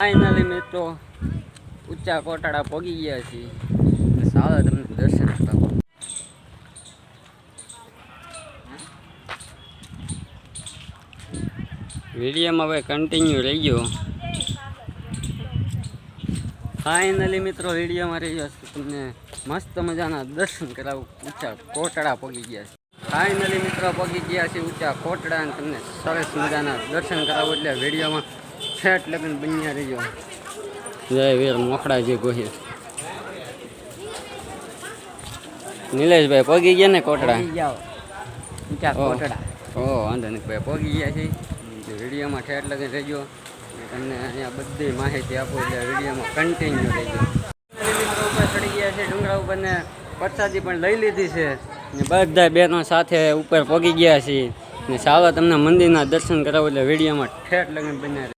Finally મિત્રો ઊંચા કોટાડા પહોંચી ગયા છીએ. સારા તમને દર્શન કરાવો. વિડીયોમાં હવે કન્ટિન્યુ રહી ગયો. ફાઇનલી મિત્રો વિડીયોમાં રહી ગયો તમને મસ્ત મજાના દર્શન કરાવું. ઊંચા કોટડા પહોંચી ગયા છે. ફાઇનલી મિત્રો પહોંચી ગયા છે ઊંચા કોટડા અને તમને સરસ મજાના દર્શન કરાવું. એટલે વિડીયોમાં છેટ લગ્ન બન્યા રહીજો. જય વીર મોખડા જે ગોહી. નિલેશભાઈ પહોંચી ગયા ને કોટડા? ઊંચા કોટડા. ઓ વાંધો નહીં ભાઈ, પહોંચી ગયા છે. વિડીયોમાં ઠેઠ લગન રહેજો. તમને અહીંયા બધી માહિતી આપો એટલે વિડીયોમાં કન્ટિન્યુ રહેજો. મિત્રો ઉપર ચડી ગયા છે ડુંગરા ઉપર ને પ્રસાદી પણ લઈ લીધી છે ને બધા બહેનો સાથે ઉપર પહોંચી ગયા છીએ ને સાવા તમને મંદિરના દર્શન કરાવો એટલે વિડીયોમાં ઠેઠ લગન બન્યા.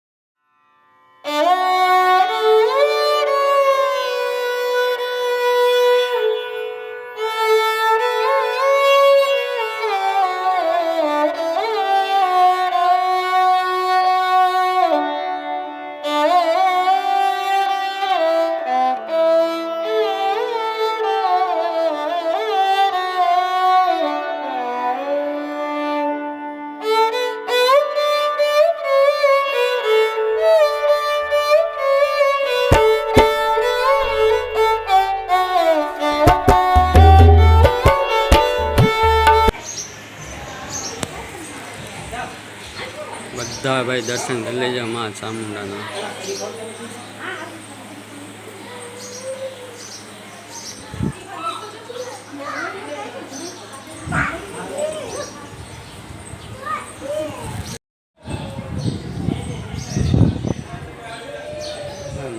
બધા ભાઈ દર્શન કરી લેજો માં ચામુંડાના.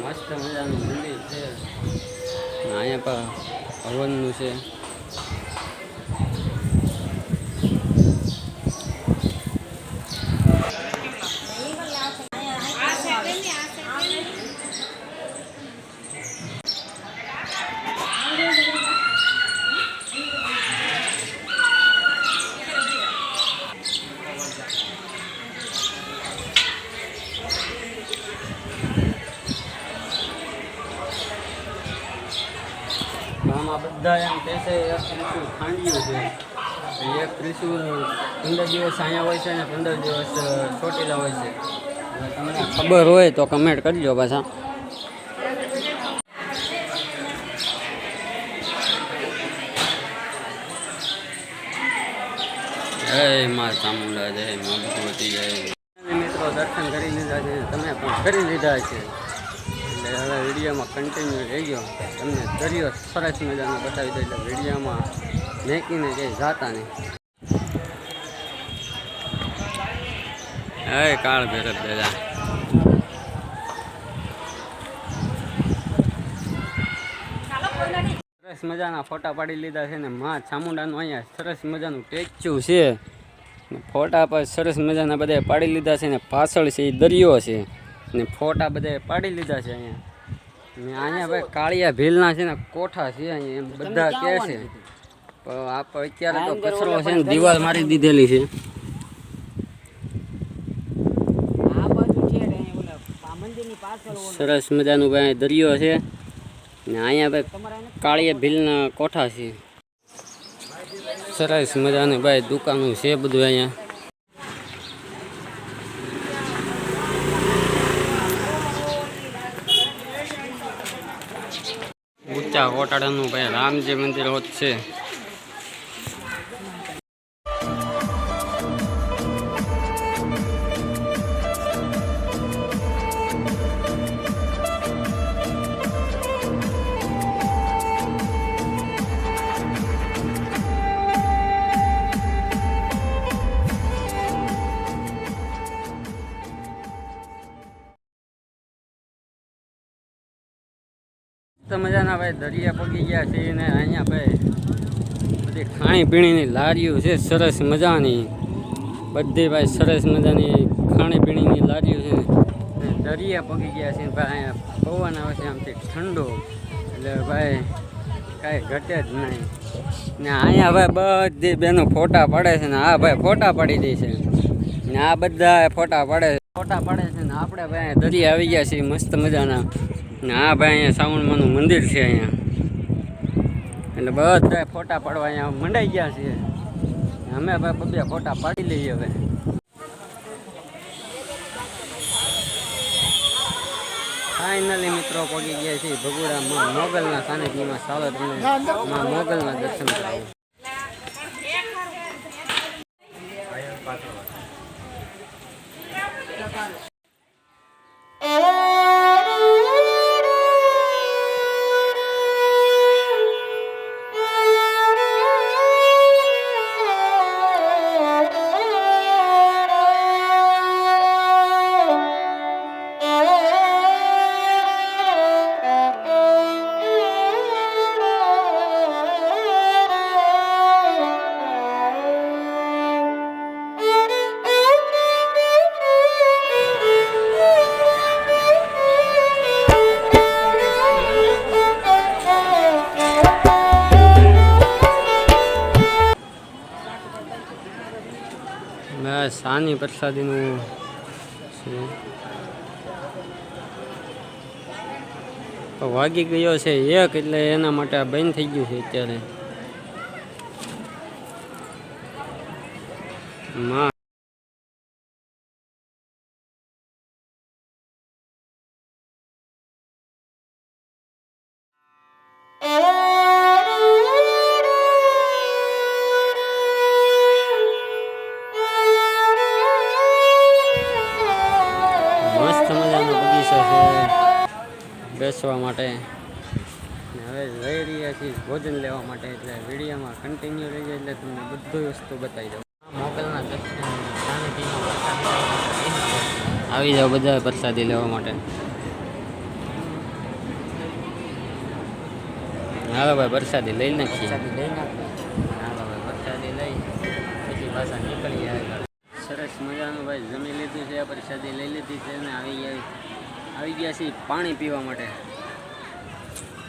મસ્ત મજાનું મંદિર છે. અહીંયા પણ હવનનું છે. આમાં બધા એમ કહે છે એક ત્રિશુલ ખાંડ્યું છે. એક ત્રિશુલ 15 દિવસ અહીંયા હોય છે અને 15 દિવસ ચોટીલા હોય છે. તમને ખબર હોય તો કમેન્ટ કરજો પાછા. જય મા ચામુંડા, જય મા ભગવતી, જય. મિત્રો દર્શન કરી લીધા છે, તમે પણ કરી લીધા છે. એટલે હવે વિડીયોમાં કન્ટિન્યુ રહી ગયો. તમને દરિયો સરસ મજાનો બતાવી દો એટલે વિડીયોમાં મેકીને કંઈ જાતા નહીં. હે કાળ ભેરત દાદા. સરસ મજાના ફોટા પાડી લીધા છે ને માં ચામુંડાનું અહીંયા સરસ મજાનું ટેચ્યુ છે. ફોટા પર સરસ મજાના બધા પાડી લીધા છે ને પાછળ છે એ દરિયો છે ને ફોટા બધા પાડી લીધા છે અહીંયા. ને અહીંયા ભાઈ કાળિયા ભીલના છે ને કોઠા છે અહીંયા એમ બધા કહે છે. પણ આપ અત્યારે તો કચરો છે ને દિવાલ મારી દીધેલી છે. સરસ મજાનું ભાઈ દરિયો છે ને અહીંયા ભાઈ કાળિયા ભીલના કોઠા છે. સરસ મજાનું ભાઈ દુકાનું છે બધું અહીંયા. ઊંચા કોટાડાનું ભાઈ રામજી મંદિર હોત છે. મજાના ભાઈ દરિયા પગી ગયા છે ને અહીંયા ભાઈ બધી ખાણી પીણીની લારીઓ છે સરસ મજાની. બધી ભાઈ સરસ મજાની ખાણી પીણીની લારીઓ છે ને દરિયા પગી ગયા છે ભાઈ. અહીંયા પવન આવે છે આમથી ઠંડો એટલે ભાઈ કાંઈ ઘટે જ નહીં. ને અહીંયા ભાઈ બધી બેનો ફોટા પાડે છે ને આ ભાઈ ફોટા પાડી દે છે ને આ બધા ફોટા પાડે છે. ફોટા પાડે છે ને આપણે ભાઈ દરિયા આવી ગયા છીએ મસ્ત મજાના ને આ ભાઈ અહીંયા સાવણમાનું મંદિર છે અહીંયા એટલે બધા ફોટા પાડવા અહીંયા મંડાઈ ગયા છીએ અમે ભાઈ બબે ફોટા પાડી લઈએ હવે ફાઇનલી મિત્રો પહોંચી ગયા છીએ ભગુડામાં મોગલના સાનિધ્યમાં ચાલો તમને મોગલના દર્શન કરાવું સાની પ્રસાદીનું છે વાગી ગયો છે એક એટલે એના માટે આ બંધ થઈ ગયું છે અત્યારે બેસવા માટે હવે જઈ રહ્યા છીએ ભોજન લેવા માટે એટલે વિડીયોમાં કન્ટિન્યુ રહી જાય એટલે તમને બધી વસ્તુ બતાવી દઉં મોગલના દર્શન આવી જાઓ બધા પ્રસાદી લેવા માટે હાલો ભાઈ પ્રસાદી લઈ નાખીએ હાલો ભાઈ પ્રસાદી લઈ પછી પાછા નીકળી આવે સરસ મજાનું ભાઈ જમી લીધું છે પ્રસાદી લઈ લીધી છે ને આવી ગયા છીએ પાણી પીવા માટે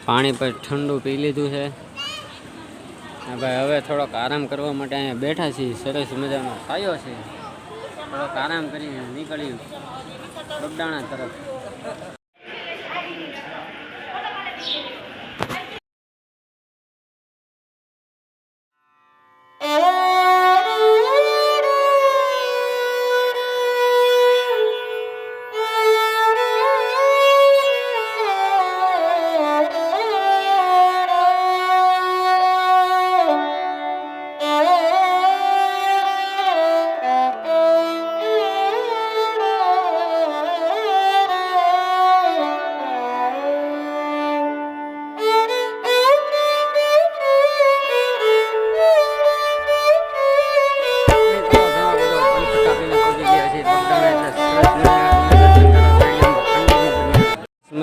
પાણી પર ઠંડુ પી લીધું છે ભાઈ હવે થોડોક આરામ કરવા માટે અહીંયા બેઠા છીએ સરસ મજાનો છાયો છે થોડોક આરામ કરીને નીકળ્યું બગદાણા તરફ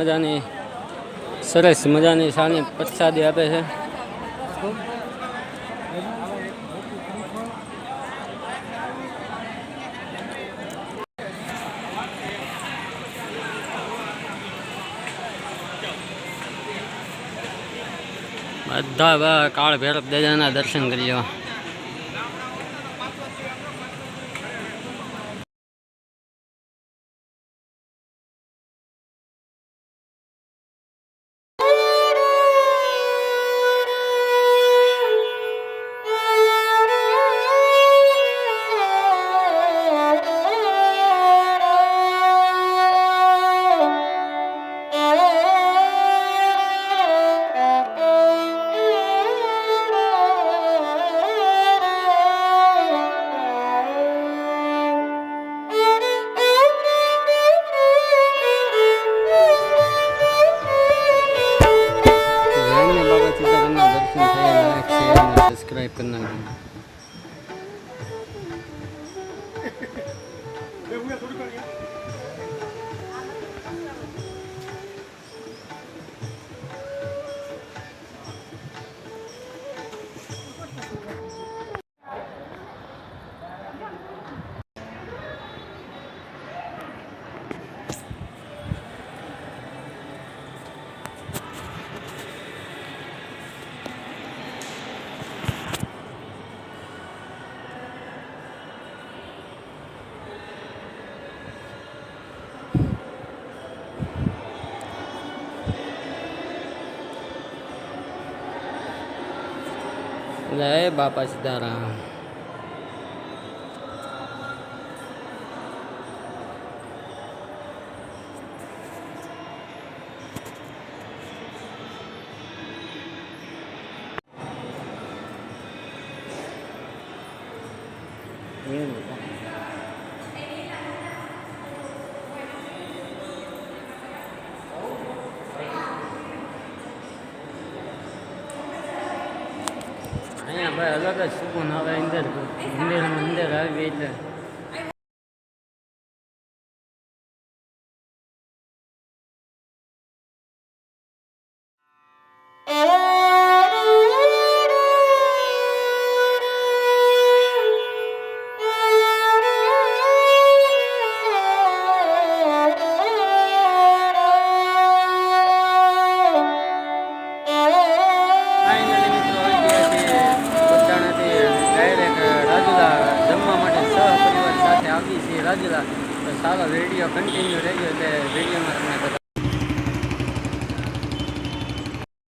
મજાની સરસ મજાની સાની પ્રસાદી આપે છે બધા કાળ ભૈરવ દાદાના દર્શન કરી લેવા सब्सक्राइब करना જય બાપા સીતારામ. અહીંયા ભાઈ અલગ જ સુકૂન આવે અંદર આવી એટલે રાજુલા. તો સારો વિડીયો કન્ટિન્યુ રહેજો એટલે વિડીયોમાં તમને